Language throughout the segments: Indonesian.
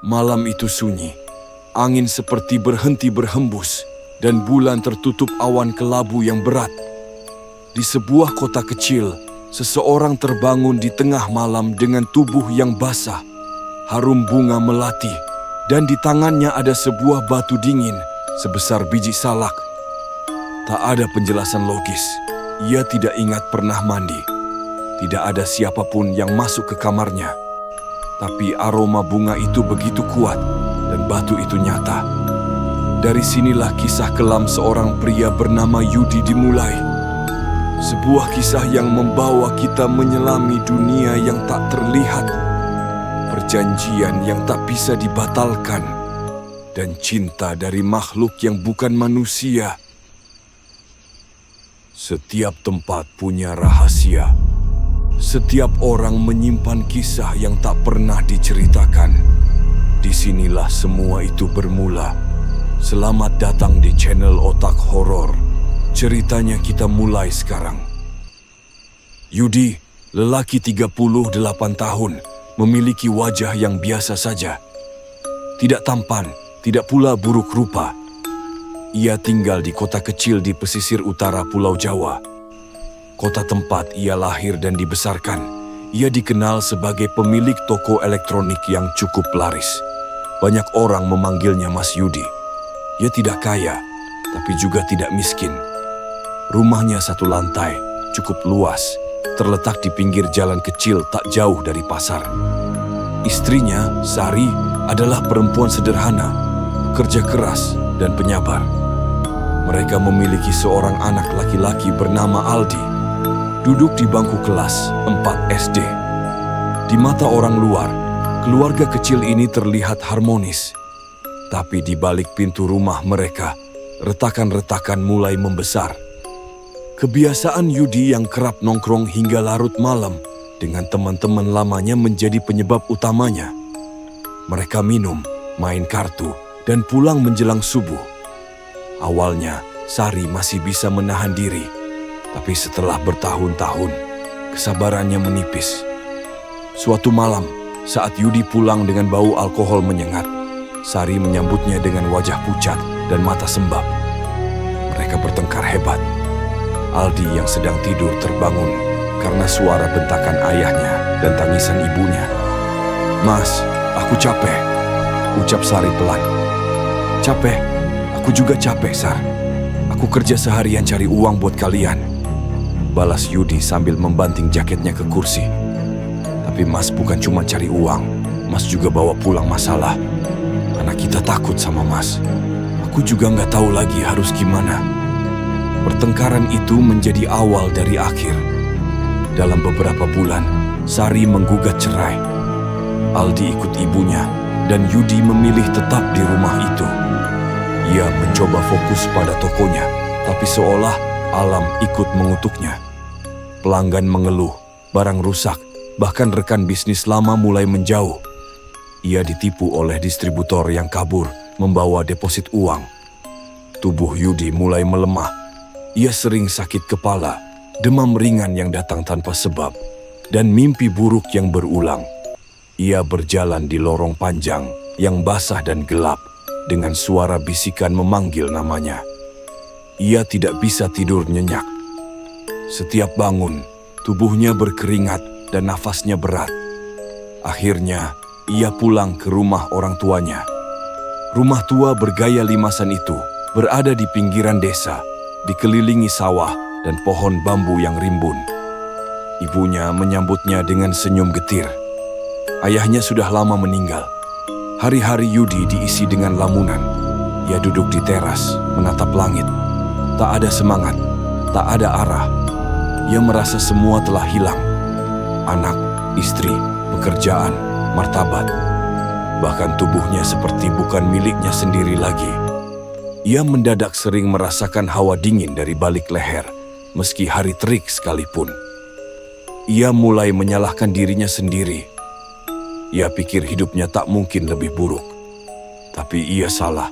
Malam itu sunyi, angin seperti berhenti berhembus, dan bulan tertutup awan kelabu yang berat. Di sebuah kota kecil, seseorang terbangun di tengah malam dengan tubuh yang basah, harum bunga melati, dan di tangannya ada sebuah batu dingin sebesar biji salak. Tak ada penjelasan logis. Ia tidak ingat pernah mandi. Tidak ada siapapun yang masuk ke kamarnya. Tapi aroma bunga itu begitu kuat dan batu itu nyata. Dari sinilah kisah kelam seorang pria bernama Yudi dimulai. Sebuah kisah yang membawa kita menyelami dunia yang tak terlihat, perjanjian yang tak bisa dibatalkan, dan cinta dari makhluk yang bukan manusia. Setiap tempat punya rahasia. Setiap orang menyimpan kisah yang tak pernah diceritakan. Disinilah semua itu bermula. Selamat datang di channel Otak Horor. Ceritanya kita mulai sekarang. Yudi, lelaki 38 tahun, memiliki wajah yang biasa saja. Tidak tampan, tidak pula buruk rupa. Ia tinggal di kota kecil di pesisir utara Pulau Jawa. Kota tempat ia lahir dan dibesarkan. Ia dikenal sebagai pemilik toko elektronik yang cukup laris. Banyak orang memanggilnya Mas Yudi. Ia tidak kaya, tapi juga tidak miskin. Rumahnya satu lantai, cukup luas, terletak di pinggir jalan kecil tak jauh dari pasar. Istrinya, Sari, adalah perempuan sederhana, kerja keras, dan penyabar. Mereka memiliki seorang anak laki-laki bernama Aldi. Duduk di bangku kelas 4 SD. Di mata orang luar, keluarga kecil ini terlihat harmonis. Tapi di balik pintu rumah mereka, retakan-retakan mulai membesar. Kebiasaan Yudi yang kerap nongkrong hingga larut malam dengan teman-teman lamanya menjadi penyebab utamanya. Mereka minum, main kartu, dan pulang menjelang subuh. Awalnya, Sari masih bisa menahan diri. Tapi setelah bertahun-tahun, kesabarannya menipis. Suatu malam, saat Yudi pulang dengan bau alkohol menyengat, Sari menyambutnya dengan wajah pucat dan mata sembab. Mereka bertengkar hebat. Aldi yang sedang tidur terbangun karena suara bentakan ayahnya dan tangisan ibunya. "Mas, aku capek," ucap Sari pelan. "Capek? Aku juga capek, Sar. Aku kerja seharian cari uang buat kalian," balas Yudi sambil membanting jaketnya ke kursi. "Tapi Mas bukan cuma cari uang, Mas juga bawa pulang masalah. Anak kita takut sama Mas. Aku juga nggak tahu lagi harus gimana." Pertengkaran itu menjadi awal dari akhir. Dalam beberapa bulan, Sari menggugat cerai. Aldi ikut ibunya, dan Yudi memilih tetap di rumah itu. Ia mencoba fokus pada tokonya, tapi seolah alam ikut mengutuknya. Pelanggan mengeluh, barang rusak, bahkan rekan bisnis lama mulai menjauh. Ia ditipu oleh distributor yang kabur, membawa deposit uang. Tubuh Yudi mulai melemah. Ia sering sakit kepala, demam ringan yang datang tanpa sebab, dan mimpi buruk yang berulang. Ia berjalan di lorong panjang yang basah dan gelap, dengan suara bisikan memanggil namanya. Ia tidak bisa tidur nyenyak. Setiap bangun, tubuhnya berkeringat dan nafasnya berat. Akhirnya, ia pulang ke rumah orang tuanya. Rumah tua bergaya limasan itu berada di pinggiran desa, dikelilingi sawah dan pohon bambu yang rimbun. Ibunya menyambutnya dengan senyum getir. Ayahnya sudah lama meninggal. Hari-hari Yudi diisi dengan lamunan. Ia duduk di teras, menatap langit. Tak ada semangat, tak ada arah. Ia merasa semua telah hilang. Anak, istri, pekerjaan, martabat. Bahkan tubuhnya seperti bukan miliknya sendiri lagi. Ia mendadak sering merasakan hawa dingin dari balik leher, meski hari terik sekalipun. Ia mulai menyalahkan dirinya sendiri. Ia pikir hidupnya tak mungkin lebih buruk. Tapi ia salah.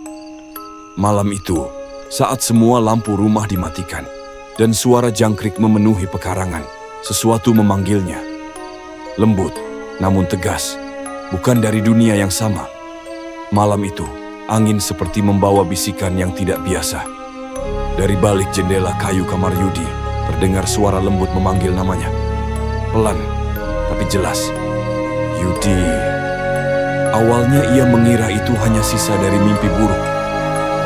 Malam itu, saat semua lampu rumah dimatikan, dan suara jangkrik memenuhi pekarangan, sesuatu memanggilnya. Lembut, namun tegas, bukan dari dunia yang sama. Malam itu, angin seperti membawa bisikan yang tidak biasa. Dari balik jendela kayu kamar Yudi, terdengar suara lembut memanggil namanya. Pelan, tapi jelas. Yudi. Awalnya ia mengira itu hanya sisa dari mimpi buruk,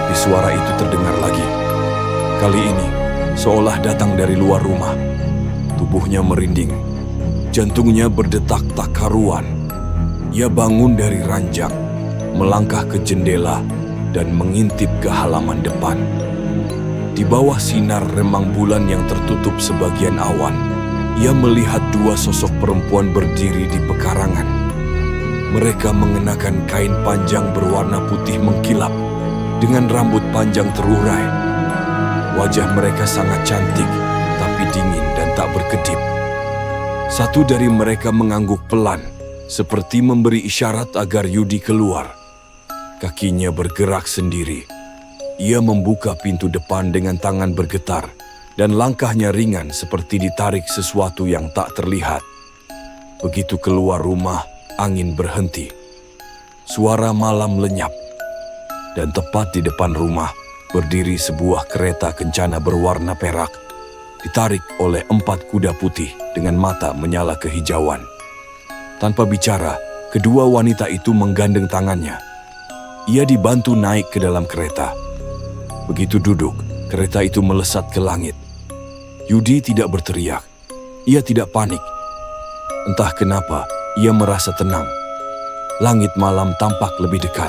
tapi suara itu terdengar lagi. Kali ini, seolah datang dari luar rumah. Tubuhnya merinding, jantungnya berdetak tak karuan. Ia bangun dari ranjang, melangkah ke jendela, dan mengintip ke halaman depan. Di bawah sinar remang bulan yang tertutup sebagian awan, ia melihat dua sosok perempuan berdiri di pekarangan. Mereka mengenakan kain panjang berwarna putih mengkilap, dengan rambut panjang terurai. Wajah mereka sangat cantik, tapi dingin dan tak berkedip. Satu dari mereka mengangguk pelan, seperti memberi isyarat agar Yudi keluar. Kakinya bergerak sendiri. Ia membuka pintu depan dengan tangan bergetar, dan langkahnya ringan seperti ditarik sesuatu yang tak terlihat. Begitu keluar rumah, angin berhenti. Suara malam lenyap. Dan tepat di depan rumah, berdiri sebuah kereta kencana berwarna perak, ditarik oleh 4 kuda putih dengan mata menyala kehijauan. Tanpa bicara, kedua wanita itu menggandeng tangannya. Ia dibantu naik ke dalam kereta. Begitu duduk, kereta itu melesat ke langit. Yudi tidak berteriak. Ia tidak panik. Entah kenapa, ia merasa tenang. Langit malam tampak lebih dekat.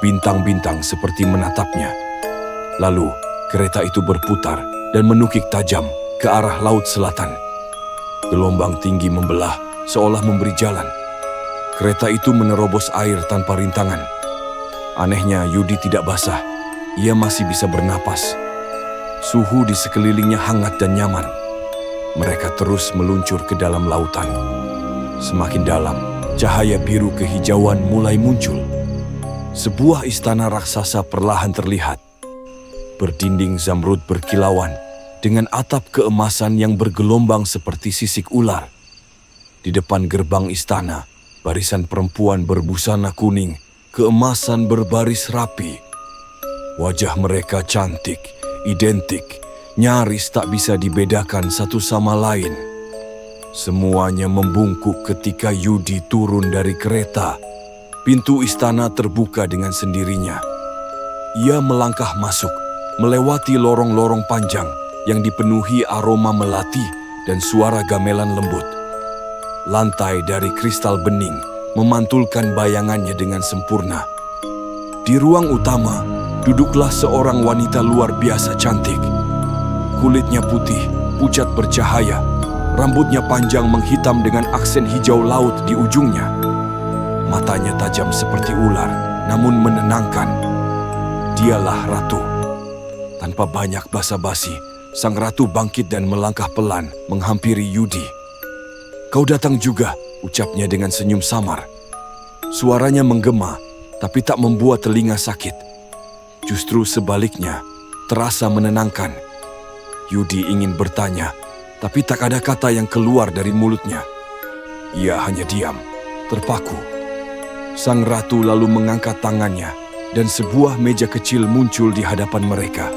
Bintang-bintang seperti menatapnya. Lalu, kereta itu berputar dan menukik tajam ke arah laut selatan. Gelombang tinggi membelah, seolah memberi jalan. Kereta itu menerobos air tanpa rintangan. Anehnya, Yudi tidak basah. Ia masih bisa bernapas. Suhu di sekelilingnya hangat dan nyaman. Mereka terus meluncur ke dalam lautan. Semakin dalam, cahaya biru kehijauan mulai muncul. Sebuah istana raksasa perlahan terlihat. Berdinding zamrud berkilauan, dengan atap keemasan yang bergelombang seperti sisik ular. Di depan gerbang istana, barisan perempuan berbusana kuning, keemasan berbaris rapi. Wajah mereka cantik, identik, nyaris tak bisa dibedakan satu sama lain. Semuanya membungkuk ketika Yudi turun dari kereta. Pintu istana terbuka dengan sendirinya. Ia melangkah masuk, melewati lorong-lorong panjang yang dipenuhi aroma melati dan suara gamelan lembut. Lantai dari kristal bening memantulkan bayangannya dengan sempurna. Di ruang utama, duduklah seorang wanita luar biasa cantik. Kulitnya putih, pucat bercahaya. Rambutnya panjang menghitam dengan aksen hijau laut di ujungnya. Matanya tajam seperti ular, namun menenangkan. Dialah ratu. Tanpa banyak basa-basi, sang ratu bangkit dan melangkah pelan menghampiri Yudi. "Kau datang juga," ucapnya dengan senyum samar. Suaranya menggema, tapi tak membuat telinga sakit. Justru sebaliknya, terasa menenangkan. Yudi ingin bertanya, tapi tak ada kata yang keluar dari mulutnya. Ia hanya diam, terpaku. Sang ratu lalu mengangkat tangannya, dan sebuah meja kecil muncul di hadapan mereka.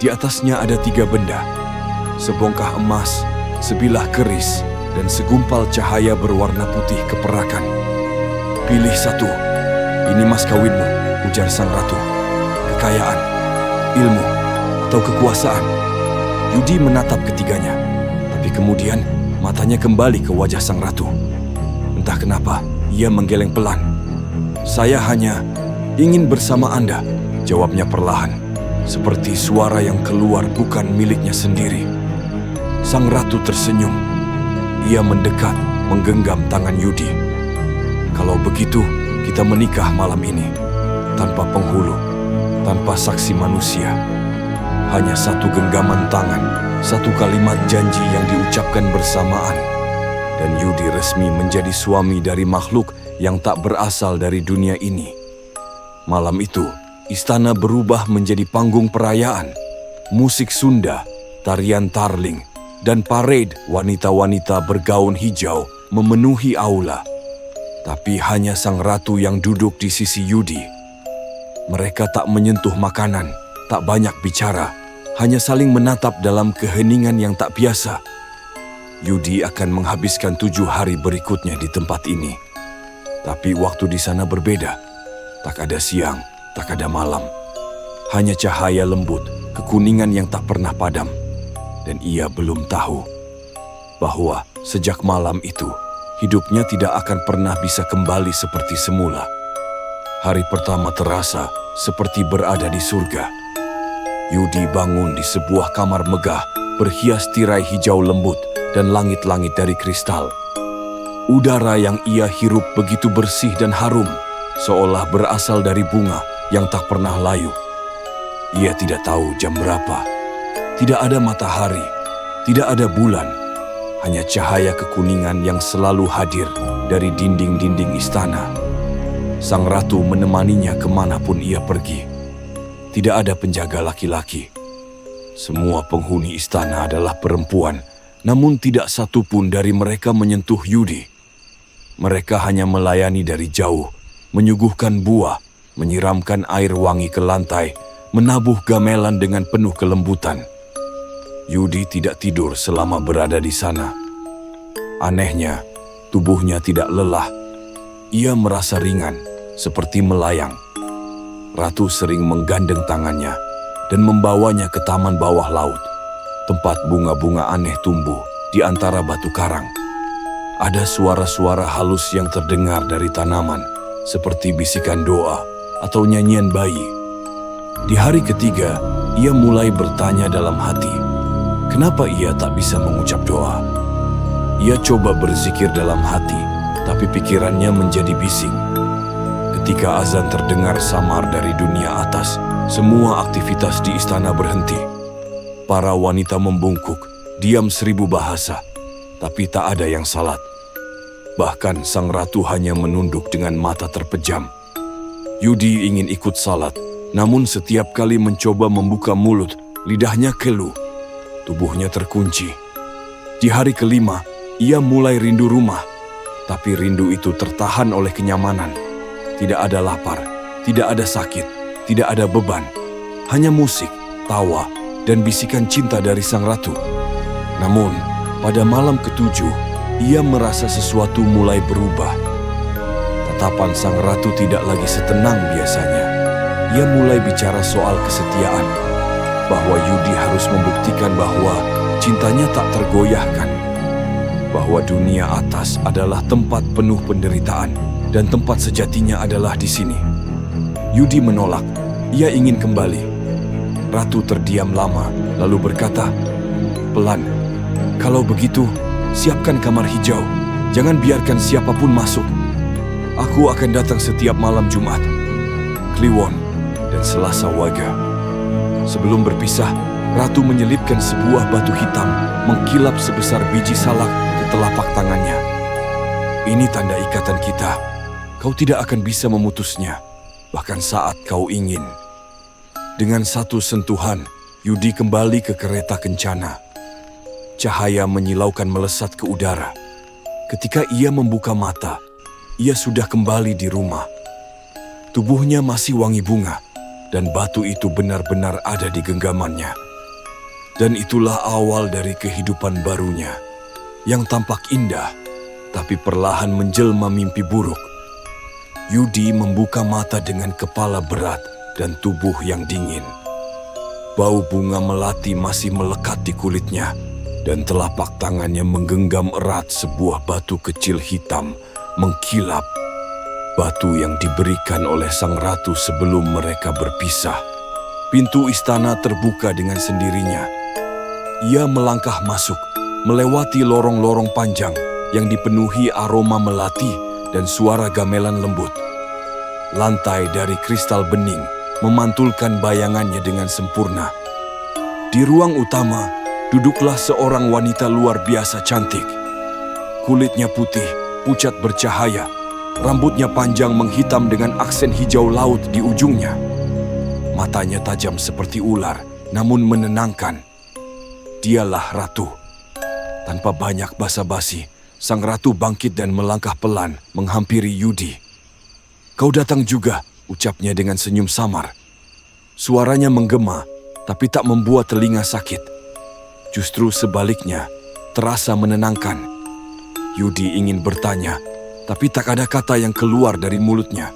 Di atasnya ada 3 benda, sebongkah emas, sebilah keris, dan segumpal cahaya berwarna putih keperakan. "Pilih satu, ini mas kawinmu," ujar sang ratu. "Kekayaan, ilmu, atau kekuasaan?" Yudi menatap ketiganya, tapi kemudian matanya kembali ke wajah sang ratu. Entah kenapa, ia menggeleng pelan. "Saya hanya ingin bersama Anda," jawabnya perlahan, seperti suara yang keluar bukan miliknya sendiri. Sang ratu tersenyum. Ia mendekat, menggenggam tangan Yudi. "Kalau begitu, kita menikah malam ini, tanpa penghulu, tanpa saksi manusia. Hanya satu genggaman tangan, satu kalimat janji yang diucapkan bersamaan. Dan Yudi resmi menjadi suami dari makhluk yang tak berasal dari dunia ini." Malam itu, istana berubah menjadi panggung perayaan. Musik Sunda, tarian tarling, dan parade wanita-wanita bergaun hijau memenuhi aula. Tapi hanya sang ratu yang duduk di sisi Yudi. Mereka tak menyentuh makanan, tak banyak bicara, hanya saling menatap dalam keheningan yang tak biasa. Yudi akan menghabiskan 7 hari berikutnya di tempat ini. Tapi waktu di sana berbeda. Tak ada siang, tak ada malam. Hanya cahaya lembut, kekuningan yang tak pernah padam. Dan ia belum tahu bahwa sejak malam itu, hidupnya tidak akan pernah bisa kembali seperti semula. Hari pertama terasa seperti berada di surga. Yudi bangun di sebuah kamar megah, berhias tirai hijau lembut dan langit-langit dari kristal. Udara yang ia hirup begitu bersih dan harum, seolah berasal dari bunga yang tak pernah layu. Ia tidak tahu jam berapa. Tidak ada matahari, tidak ada bulan, hanya cahaya kekuningan yang selalu hadir dari dinding-dinding istana. Sang ratu menemaninya kemanapun ia pergi. Tidak ada penjaga laki-laki. Semua penghuni istana adalah perempuan, namun tidak satu pun dari mereka menyentuh Yudi. Mereka hanya melayani dari jauh, menyuguhkan buah, menyiramkan air wangi ke lantai, menabuh gamelan dengan penuh kelembutan. Yudi tidak tidur selama berada di sana. Anehnya, tubuhnya tidak lelah. Ia merasa ringan, seperti melayang. Ratu sering menggandeng tangannya dan membawanya ke taman bawah laut, tempat bunga-bunga aneh tumbuh di antara batu karang. Ada suara-suara halus yang terdengar dari tanaman, seperti bisikan doa atau nyanyian bayi. Di hari ketiga, ia mulai bertanya dalam hati, kenapa ia tak bisa mengucap doa? Ia coba berzikir dalam hati, tapi pikirannya menjadi bising. Ketika azan terdengar samar dari dunia atas, semua aktivitas di istana berhenti. Para wanita membungkuk, diam 1000 bahasa, tapi tak ada yang salat. Bahkan sang ratu hanya menunduk dengan mata terpejam. Yudi ingin ikut salat, namun setiap kali mencoba membuka mulut, lidahnya keluh. Tubuhnya terkunci. Di hari kelima, ia mulai rindu rumah, tapi rindu itu tertahan oleh kenyamanan. Tidak ada lapar, tidak ada sakit, tidak ada beban. Hanya musik, tawa, dan bisikan cinta dari sang ratu. Namun, pada malam ketujuh, ia merasa sesuatu mulai berubah. Tatapan sang ratu tidak lagi setenang biasanya. Ia mulai bicara soal kesetiaan, bahwa Yudi harus membuktikan bahwa cintanya tak tergoyahkan, bahwa dunia atas adalah tempat penuh penderitaan, dan tempat sejatinya adalah di sini. Yudi menolak. Ia ingin kembali. Ratu terdiam lama, lalu berkata, pelan, kalau begitu, siapkan kamar hijau. Jangan biarkan siapapun masuk. Aku akan datang setiap malam Jumat, Kliwon, dan Selasa Waga. Sebelum berpisah, Ratu menyelipkan sebuah batu hitam mengkilap sebesar biji salak ke telapak tangannya. Ini tanda ikatan kita. Kau tidak akan bisa memutusnya, bahkan saat kau ingin. Dengan satu sentuhan, Yudi kembali ke kereta kencana. Cahaya menyilaukan melesat ke udara. Ketika ia membuka mata, ia sudah kembali di rumah. Tubuhnya masih wangi bunga, dan batu itu benar-benar ada di genggamannya. Dan itulah awal dari kehidupan barunya, yang tampak indah, tapi perlahan menjelma mimpi buruk. Yudi membuka mata dengan kepala berat dan tubuh yang dingin. Bau bunga melati masih melekat di kulitnya, dan telapak tangannya menggenggam erat sebuah batu kecil hitam mengkilap. Batu yang diberikan oleh sang ratu sebelum mereka berpisah. Pintu istana terbuka dengan sendirinya. Ia melangkah masuk, melewati lorong-lorong panjang yang dipenuhi aroma melati dan suara gamelan lembut. Lantai dari kristal bening memantulkan bayangannya dengan sempurna. Di ruang utama, duduklah seorang wanita luar biasa cantik. Kulitnya putih, pucat bercahaya, rambutnya panjang menghitam dengan aksen hijau laut di ujungnya. Matanya tajam seperti ular, namun menenangkan. Dialah ratu. Tanpa banyak basa-basi, sang ratu bangkit dan melangkah pelan menghampiri Yudi. "Kau datang juga," ucapnya dengan senyum samar. Suaranya menggema, tapi tak membuat telinga sakit. Justru sebaliknya, terasa menenangkan. Yudi ingin bertanya, tapi tak ada kata yang keluar dari mulutnya.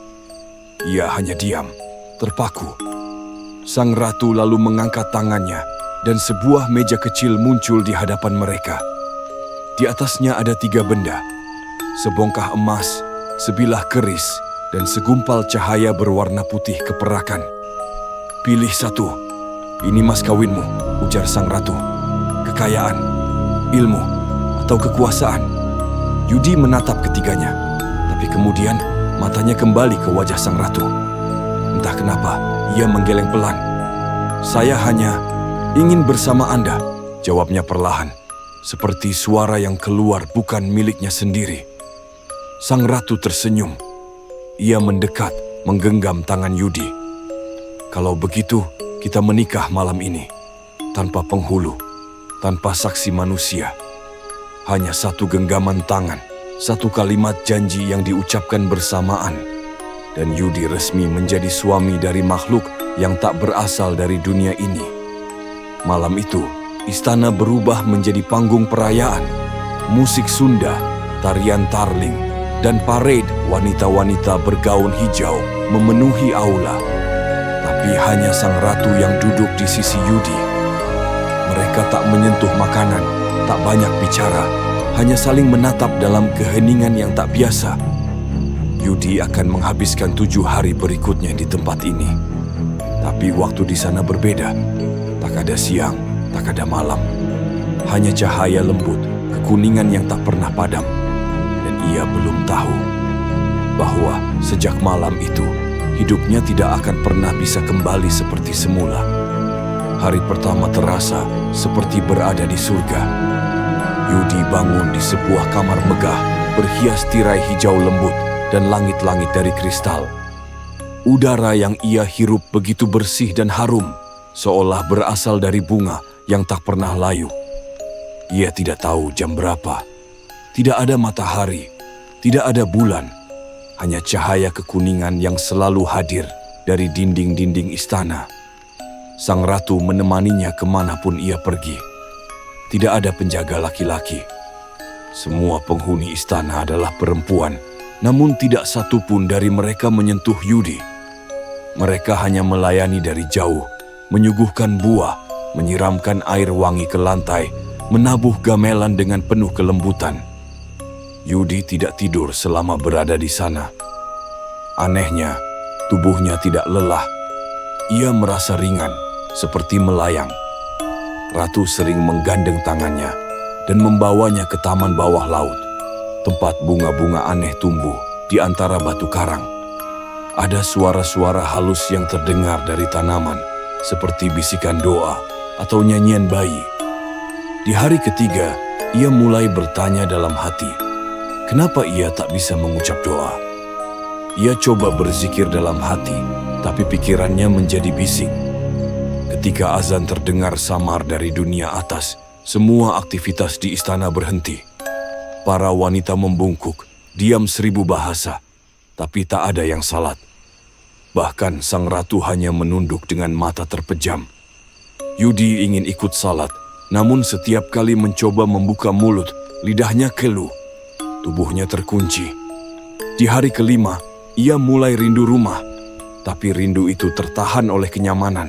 Ia hanya diam, terpaku. Sang ratu lalu mengangkat tangannya, dan sebuah meja kecil muncul di hadapan mereka. Di atasnya ada 3 benda, sebongkah emas, sebilah keris, dan segumpal cahaya berwarna putih keperakan. "Pilih satu, ini mas kawinmu," ujar sang ratu. "Kekayaan, ilmu, atau kekuasaan?" Yudi menatap ketiganya, tapi kemudian matanya kembali ke wajah sang ratu. Entah kenapa, ia menggeleng pelan. "Saya hanya ingin bersama Anda," jawabnya perlahan, seperti suara yang keluar bukan miliknya sendiri. Sang ratu tersenyum. Ia mendekat, menggenggam tangan Yudi. "Kalau begitu, kita menikah malam ini, tanpa penghulu, tanpa saksi manusia. Hanya satu genggaman tangan, satu kalimat janji yang diucapkan bersamaan. Dan Yudi resmi menjadi suami dari makhluk yang tak berasal dari dunia ini." Malam itu, istana berubah menjadi panggung perayaan. Musik Sunda, tarian tarling, dan parade wanita-wanita bergaun hijau memenuhi aula. Tapi hanya sang ratu yang duduk di sisi Yudi. Mereka tak menyentuh makanan, tak banyak bicara, hanya saling menatap dalam keheningan yang tak biasa. Yudi akan menghabiskan 7 hari berikutnya di tempat ini. Tapi waktu di sana berbeda. Tak ada siang, tak ada malam. Hanya cahaya lembut, kekuningan yang tak pernah padam. Dan ia belum tahu bahwa sejak malam itu, hidupnya tidak akan pernah bisa kembali seperti semula. Hari pertama terasa seperti berada di surga. Yudi bangun di sebuah kamar megah, berhias tirai hijau lembut dan langit-langit dari kristal. Udara yang ia hirup begitu bersih dan harum, seolah berasal dari bunga yang tak pernah layu. Ia tidak tahu jam berapa. Tidak ada matahari, tidak ada bulan. Hanya cahaya kekuningan yang selalu hadir dari dinding-dinding istana. Sang ratu menemaninya kemanapun ia pergi. Tidak ada penjaga laki-laki. Semua penghuni istana adalah perempuan, namun tidak satu pun dari mereka menyentuh Yudi. Mereka hanya melayani dari jauh, menyuguhkan buah, menyiramkan air wangi ke lantai, menabuh gamelan dengan penuh kelembutan. Yudi tidak tidur selama berada di sana. Anehnya, tubuhnya tidak lelah. Ia merasa ringan, seperti melayang. Ratu sering menggandeng tangannya dan membawanya ke taman bawah laut, tempat bunga-bunga aneh tumbuh di antara batu karang. Ada suara-suara halus yang terdengar dari tanaman, seperti bisikan doa atau nyanyian bayi. Di hari ketiga, ia mulai bertanya dalam hati, kenapa ia tak bisa mengucap doa? Ia coba berzikir dalam hati, tapi pikirannya menjadi bising. Ketika azan terdengar samar dari dunia atas, semua aktivitas di istana berhenti. Para wanita membungkuk, diam 1000 bahasa, tapi tak ada yang salat. Bahkan sang ratu hanya menunduk dengan mata terpejam. Yudi ingin ikut salat, namun setiap kali mencoba membuka mulut, lidahnya keluh. Tubuhnya terkunci. Di hari kelima, ia mulai rindu rumah, tapi rindu itu tertahan oleh kenyamanan.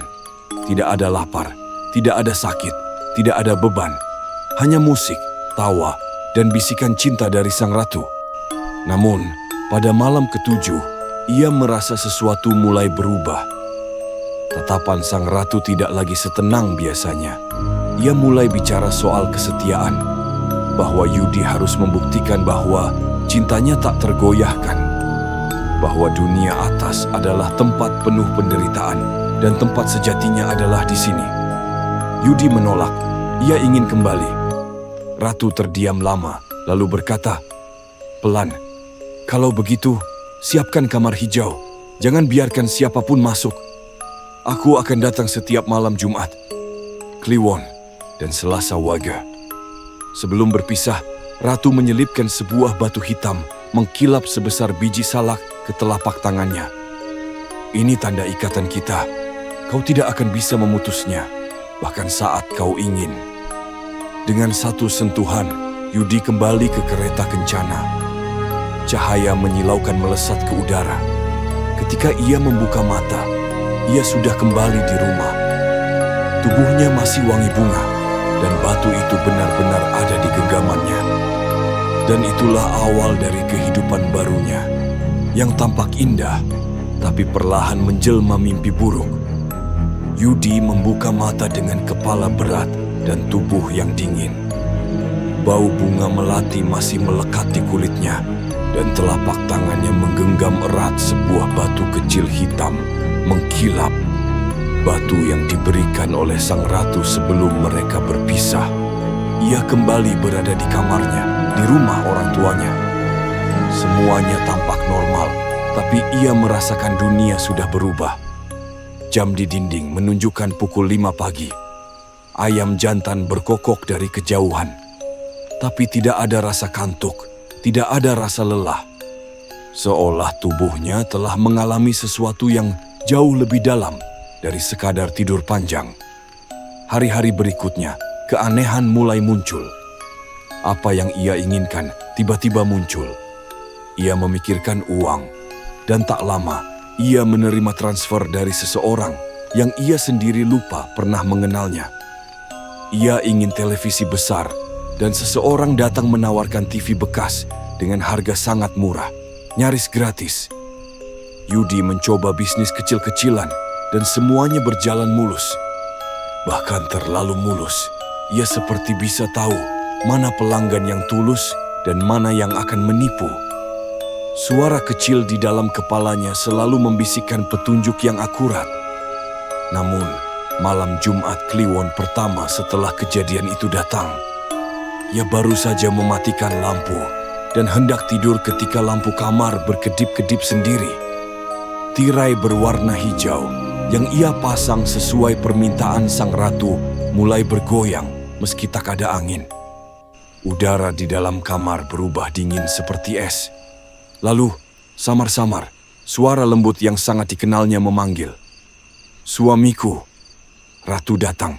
Tidak ada lapar, tidak ada sakit, tidak ada beban. Hanya musik, tawa, dan bisikan cinta dari sang ratu. Namun, pada malam ketujuh, ia merasa sesuatu mulai berubah. Tatapan sang ratu tidak lagi setenang biasanya. Ia mulai bicara soal kesetiaan, bahwa Yudi harus membuktikan bahwa cintanya tak tergoyahkan, bahwa dunia atas adalah tempat penuh penderitaan dan tempat sejatinya adalah di sini. Yudi menolak, ia ingin kembali. Ratu terdiam lama, lalu berkata, pelan, "Kalau begitu, siapkan kamar hijau. Jangan biarkan siapapun masuk. Aku akan datang setiap malam Jumat, Kliwon, dan Selasa Waga." Sebelum berpisah, Ratu menyelipkan sebuah batu hitam mengkilap sebesar biji salak ke telapak tangannya. Ini tanda ikatan kita. Kau tidak akan bisa memutusnya, bahkan saat kau ingin. Dengan satu sentuhan, Yudi kembali ke kereta kencana. Cahaya menyilaukan melesat ke udara. Ketika ia membuka mata, ia sudah kembali di rumah. Tubuhnya masih wangi bunga, dan batu itu benar-benar ada di genggamannya. Dan itulah awal dari kehidupan barunya, yang tampak indah, tapi perlahan menjelma mimpi buruk. Yudi membuka mata dengan kepala berat dan tubuh yang dingin. Bau bunga melati masih melekat di kulitnya, dan telapak tangannya menggenggam erat sebuah batu kecil hitam, mengkilap. Batu yang diberikan oleh sang ratu sebelum mereka berpisah. Ia kembali berada di kamarnya, di rumah orang tuanya. Semuanya tampak normal, tapi ia merasakan dunia sudah berubah. Jam di dinding menunjukkan pukul 5 pagi. Ayam jantan berkokok dari kejauhan. Tapi tidak ada rasa kantuk, tidak ada rasa lelah. Seolah tubuhnya telah mengalami sesuatu yang jauh lebih dalam dari sekadar tidur panjang. Hari-hari berikutnya, keanehan mulai muncul. Apa yang ia inginkan tiba-tiba muncul. Ia memikirkan uang, dan tak lama ia menerima transfer dari seseorang yang ia sendiri lupa pernah mengenalnya. Ia ingin televisi besar, dan seseorang datang menawarkan TV bekas dengan harga sangat murah, nyaris gratis. Yudi mencoba bisnis kecil-kecilan, dan semuanya berjalan mulus. Bahkan terlalu mulus, ia seperti bisa tahu mana pelanggan yang tulus dan mana yang akan menipu. Suara kecil di dalam kepalanya selalu membisikkan petunjuk yang akurat. Namun, malam Jumat Kliwon pertama setelah kejadian itu datang, ia baru saja mematikan lampu dan hendak tidur ketika lampu kamar berkedip-kedip sendiri. Tirai berwarna hijau yang ia pasang sesuai permintaan sang ratu mulai bergoyang meski tak ada angin. Udara di dalam kamar berubah dingin seperti es. Lalu, samar-samar, suara lembut yang sangat dikenalnya memanggil. "Suamiku." Ratu datang.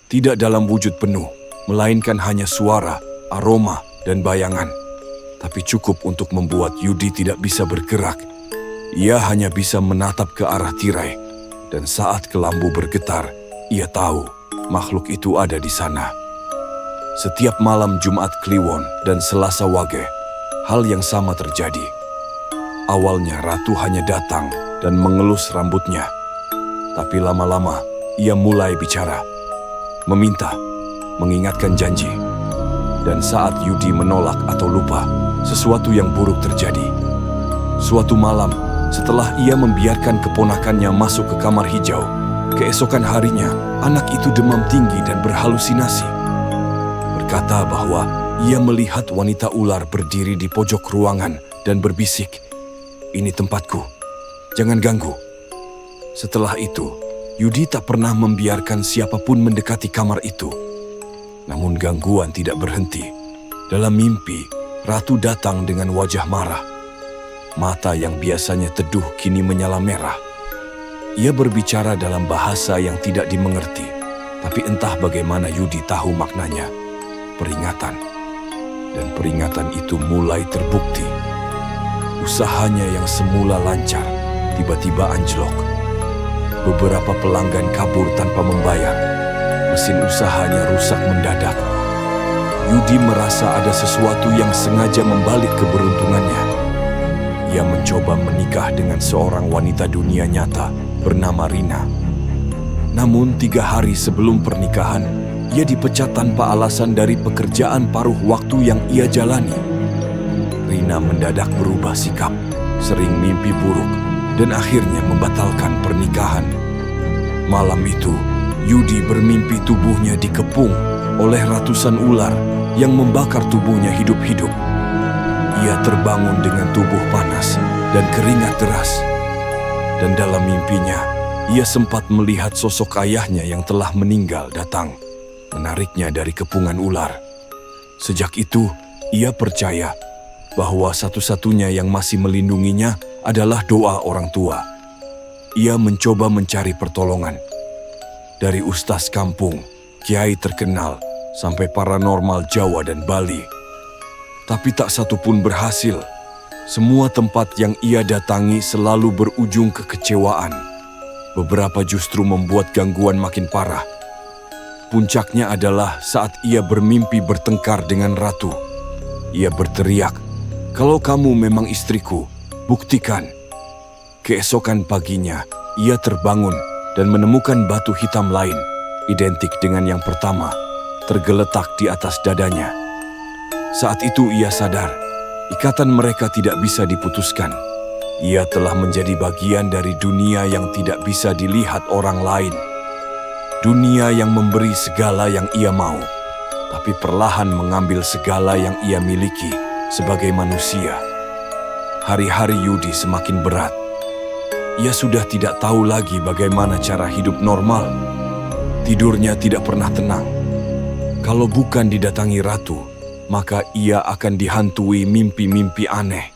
Tidak dalam wujud penuh, melainkan hanya suara, aroma, dan bayangan. Tapi cukup untuk membuat Yudi tidak bisa bergerak. Ia hanya bisa menatap ke arah tirai. Dan saat kelambu bergetar, ia tahu makhluk itu ada di sana. Setiap malam Jumat Kliwon dan Selasa Wage, hal yang sama terjadi. Awalnya Ratu hanya datang dan mengelus rambutnya. Tapi lama-lama ia mulai bicara, meminta, mengingatkan janji. Dan saat Yudi menolak atau lupa, sesuatu yang buruk terjadi. Suatu malam, setelah ia membiarkan keponakannya masuk ke kamar hijau, keesokan harinya anak itu demam tinggi dan berhalusinasi. Berkata bahwa ia melihat wanita ular berdiri di pojok ruangan dan berbisik, "Ini tempatku, jangan ganggu." Setelah itu, Yudi tak pernah membiarkan siapapun mendekati kamar itu. Namun gangguan tidak berhenti. Dalam mimpi, Ratu datang dengan wajah marah. Mata yang biasanya teduh kini menyala merah. Ia berbicara dalam bahasa yang tidak dimengerti, tapi entah bagaimana Yudi tahu maknanya. Peringatan. Dan peringatan itu mulai terbukti. Usahanya yang semula lancar, tiba-tiba anjlok. Beberapa pelanggan kabur tanpa membayar. Mesin usahanya rusak mendadak. Yudi merasa ada sesuatu yang sengaja membalik keberuntungannya. Ia mencoba menikah dengan seorang wanita dunia nyata bernama Rina. Namun 3 hari sebelum pernikahan, ia dipecat tanpa alasan dari pekerjaan paruh waktu yang ia jalani. Rina mendadak berubah sikap, sering mimpi buruk, dan akhirnya membatalkan pernikahan. Malam itu, Yudi bermimpi tubuhnya dikepung oleh ratusan ular yang membakar tubuhnya hidup-hidup. Ia terbangun dengan tubuh panas dan keringat deras. Dan dalam mimpinya, ia sempat melihat sosok ayahnya yang telah meninggal datang, menariknya dari kepungan ular. Sejak itu, Ia percaya bahwa satu-satunya yang masih melindunginya adalah doa orang tua. Ia mencoba mencari pertolongan. Dari ustaz kampung, kiai terkenal, sampai paranormal Jawa dan Bali. Tapi tak satu pun berhasil. Semua tempat yang ia datangi selalu berujung kekecewaan. Beberapa justru membuat gangguan makin parah. Puncaknya adalah saat ia bermimpi bertengkar dengan ratu. Ia berteriak, "Kalau kamu memang istriku, buktikan." Keesokan paginya, ia terbangun dan menemukan batu hitam lain, identik dengan yang pertama, tergeletak di atas dadanya. Saat itu ia sadar, ikatan mereka tidak bisa diputuskan. Ia telah menjadi bagian dari dunia yang tidak bisa dilihat orang lain. Dunia yang memberi segala yang ia mau, tapi perlahan mengambil segala yang ia miliki sebagai manusia. Hari-hari Yudi semakin berat. Ia sudah tidak tahu lagi bagaimana cara hidup normal. Tidurnya tidak pernah tenang. Kalau bukan didatangi ratu, maka ia akan dihantui mimpi-mimpi aneh.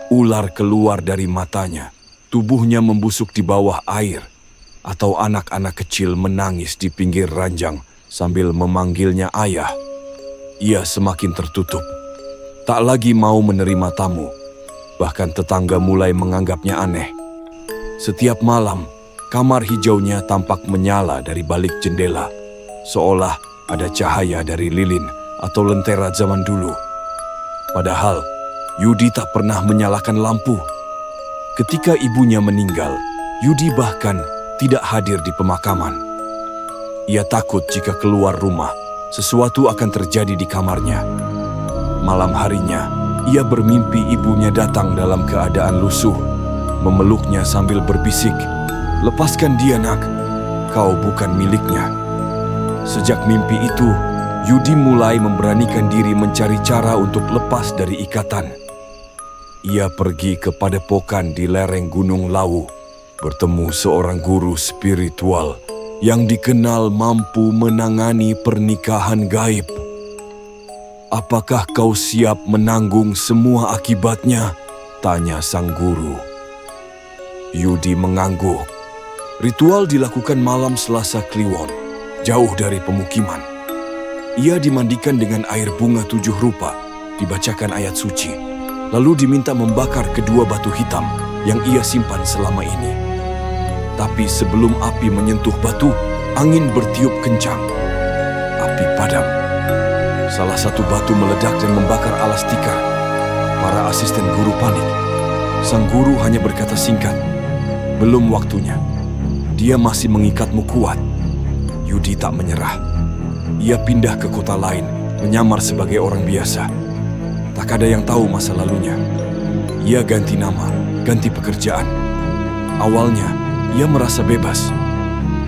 Ular keluar dari matanya, tubuhnya membusuk di bawah air, atau anak-anak kecil menangis di pinggir ranjang sambil memanggilnya ayah. Ia semakin tertutup, tak lagi mau menerima tamu. Bahkan tetangga mulai menganggapnya aneh. Setiap malam, kamar hijaunya tampak menyala dari balik jendela, seolah ada cahaya dari lilin atau lentera zaman dulu. Padahal, Yudi tak pernah menyalakan lampu. Ketika ibunya meninggal, Yudi bahkan tidak hadir di pemakaman. Ia takut jika keluar rumah, sesuatu akan terjadi di kamarnya. Malam harinya, ia bermimpi ibunya datang dalam keadaan lusuh, memeluknya sambil berbisik, "Lepaskan dia, nak. Kau bukan miliknya." Sejak mimpi itu, Yudi mulai memberanikan diri mencari cara untuk lepas dari ikatan. Ia pergi ke padepokan di lereng Gunung Lawu, bertemu seorang guru spiritual yang dikenal mampu menangani pernikahan gaib. "Apakah kau siap menanggung semua akibatnya?" tanya sang guru. Yudi mengangguk. Ritual dilakukan malam Selasa Kliwon, jauh dari pemukiman. Ia dimandikan dengan air bunga 7 rupa, dibacakan ayat suci, lalu diminta membakar kedua batu hitam yang ia simpan selama ini. Tapi sebelum api menyentuh batu, angin bertiup kencang. Api padam. Salah satu batu meledak dan membakar alas tikar. Para asisten guru panik. Sang guru hanya berkata singkat, "Belum waktunya. Dia masih mengikatmu kuat." Yudi tak menyerah. Ia pindah ke kota lain, menyamar sebagai orang biasa. Tak ada yang tahu masa lalunya. Ia ganti nama, ganti pekerjaan. Awalnya, ia merasa bebas.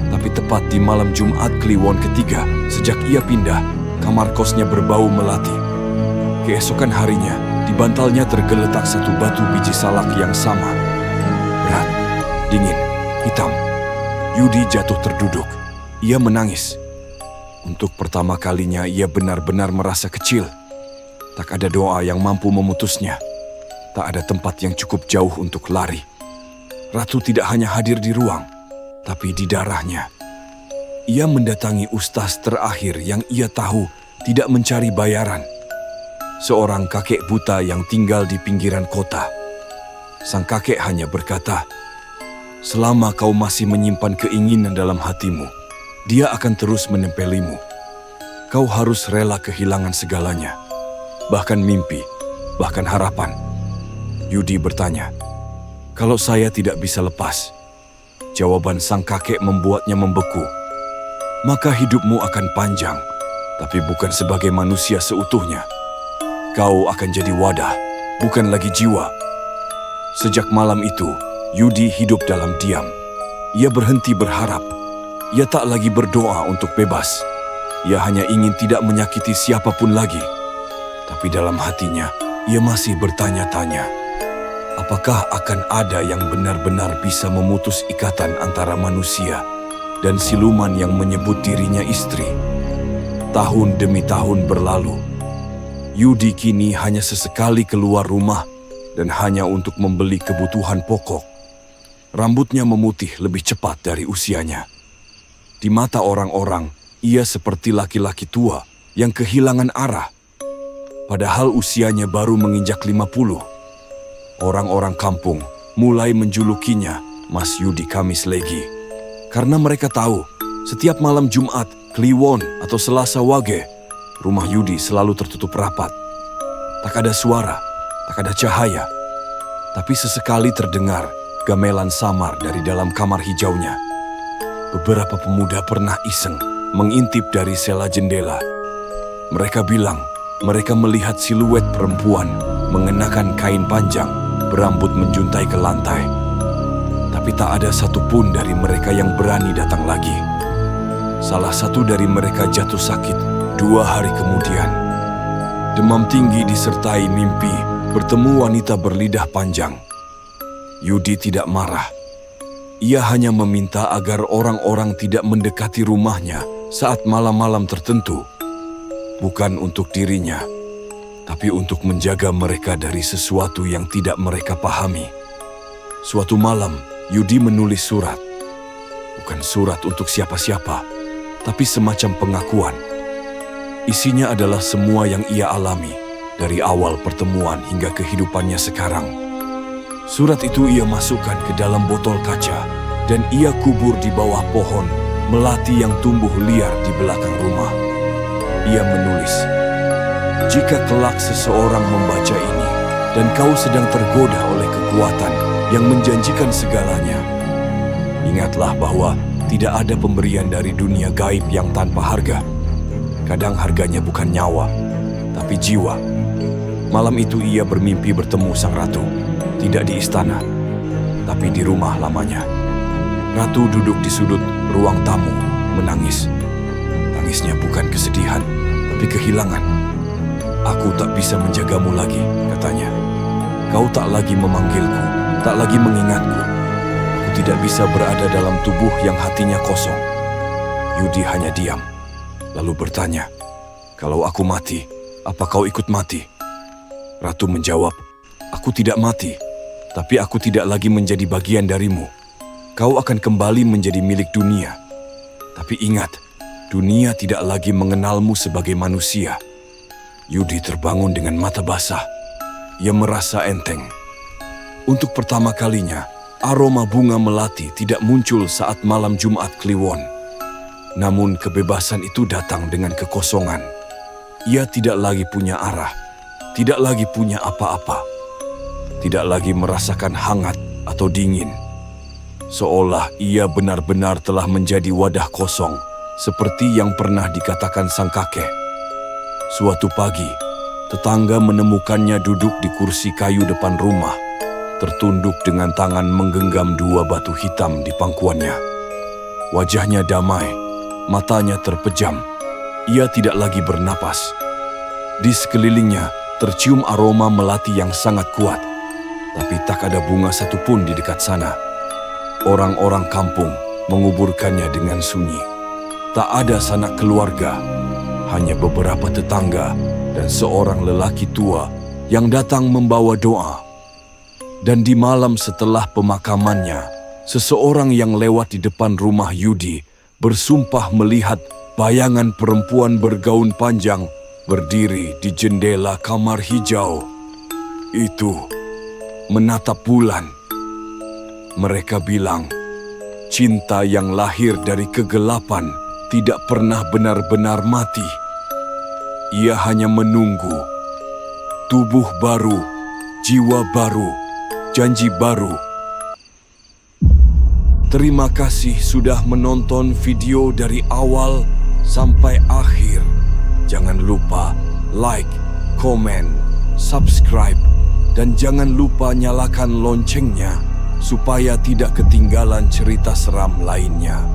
Tapi tepat di malam Jumat Kliwon ketiga, sejak ia pindah, kamar kosnya berbau melati. Keesokan harinya, di bantalnya tergeletak satu batu biji salak yang sama. Berat, dingin, hitam. Yudi jatuh terduduk. Ia menangis. Untuk pertama kalinya ia benar-benar merasa kecil. Tak ada doa yang mampu memutusnya. Tak ada tempat yang cukup jauh untuk lari. Ratu tidak hanya hadir di ruang, tapi di darahnya. Ia mendatangi ustaz terakhir yang ia tahu tidak mencari bayaran. Seorang kakek buta yang tinggal di pinggiran kota. Sang kakek hanya berkata, "Selama kau masih menyimpan keinginan dalam hatimu, dia akan terus menempelimu. Kau harus rela kehilangan segalanya, bahkan mimpi, bahkan harapan." Yudi bertanya, "Kalau saya tidak bisa lepas?" Jawaban sang kakek membuatnya membeku. "Maka hidupmu akan panjang, tapi bukan sebagai manusia seutuhnya. Kau akan jadi wadah, bukan lagi jiwa." Sejak malam itu, Yudi hidup dalam diam. Ia berhenti berharap. Ia tak lagi berdoa untuk bebas. Ia hanya ingin tidak menyakiti siapapun lagi. Tapi dalam hatinya, ia masih bertanya-tanya, apakah akan ada yang benar-benar bisa memutus ikatan antara manusia dan siluman yang menyebut dirinya istri? Tahun demi tahun berlalu. Yudi kini hanya sesekali keluar rumah dan hanya untuk membeli kebutuhan pokok. Rambutnya memutih lebih cepat dari usianya. Di mata orang-orang, ia seperti laki-laki tua yang kehilangan arah. Padahal usianya baru menginjak 50. Orang-orang kampung mulai menjulukinya Mas Yudi Kamis Legi. Karena mereka tahu, setiap malam Jumat, Kliwon atau Selasa Wage, rumah Yudi selalu tertutup rapat. Tak ada suara, tak ada cahaya. Tapi sesekali terdengar gamelan samar dari dalam kamar hijaunya. Beberapa pemuda pernah iseng mengintip dari sela jendela. Mereka bilang mereka melihat siluet perempuan mengenakan kain panjang, berambut menjuntai ke lantai. Tapi tak ada satupun dari mereka yang berani datang lagi. Salah satu dari mereka jatuh sakit 2 hari kemudian. Demam tinggi disertai mimpi bertemu wanita berlidah panjang. Yudi tidak marah. Ia hanya meminta agar orang-orang tidak mendekati rumahnya saat malam-malam tertentu. Bukan untuk dirinya, tapi untuk menjaga mereka dari sesuatu yang tidak mereka pahami. Suatu malam, Yudi menulis surat. Bukan surat untuk siapa-siapa, tapi semacam pengakuan. Isinya adalah semua yang ia alami dari awal pertemuan hingga kehidupannya sekarang. Surat itu ia masukkan ke dalam botol kaca dan ia kubur di bawah pohon melati yang tumbuh liar di belakang rumah. Ia menulis, "Jika kelak seseorang membaca ini dan kau sedang tergoda oleh kekuatan yang menjanjikan segalanya, ingatlah bahwa tidak ada pemberian dari dunia gaib yang tanpa harga. Kadang harganya bukan nyawa, tapi jiwa." Malam itu ia bermimpi bertemu sang ratu, tidak di istana, tapi di rumah lamanya. Ratu duduk di sudut ruang tamu, menangis. Tangisnya bukan kesedihan, tapi kehilangan. "Aku tak bisa menjagamu lagi," katanya. "Kau tak lagi memanggilku, tak lagi mengingatku. Aku tidak bisa berada dalam tubuh yang hatinya kosong." Yudi hanya diam. Lalu bertanya, "Kalau aku mati, apa kau ikut mati?" Ratu menjawab, "Aku tidak mati, tapi aku tidak lagi menjadi bagian darimu. Kau akan kembali menjadi milik dunia. Tapi ingat, dunia tidak lagi mengenalmu sebagai manusia." Yudi terbangun dengan mata basah. Ia merasa enteng. Untuk pertama kalinya, aroma bunga melati tidak muncul saat malam Jumat Kliwon. Namun kebebasan itu datang dengan kekosongan. Ia tidak lagi punya arah, tidak lagi punya apa-apa, tidak lagi merasakan hangat atau dingin. Seolah ia benar-benar telah menjadi wadah kosong, seperti yang pernah dikatakan sang kakek. Suatu pagi, tetangga menemukannya duduk di kursi kayu depan rumah, tertunduk dengan tangan menggenggam 2 batu hitam di pangkuannya. Wajahnya damai, matanya terpejam. Ia tidak lagi bernapas. Di sekelilingnya tercium aroma melati yang sangat kuat, tapi tak ada bunga satupun di dekat sana. Orang-orang kampung menguburkannya dengan sunyi. Tak ada sanak keluarga, hanya beberapa tetangga dan seorang lelaki tua yang datang membawa doa. Dan di malam setelah pemakamannya, seseorang yang lewat di depan rumah Yudi bersumpah melihat bayangan perempuan bergaun panjang berdiri di jendela kamar hijau. Itu menatap bulan. Mereka bilang, cinta yang lahir dari kegelapan tidak pernah benar-benar mati. Ia hanya menunggu. Tubuh baru, jiwa baru, janji baru. Terima kasih sudah menonton video dari awal sampai akhir. Jangan lupa like, komen, subscribe, dan jangan lupa nyalakan loncengnya supaya tidak ketinggalan cerita seram lainnya.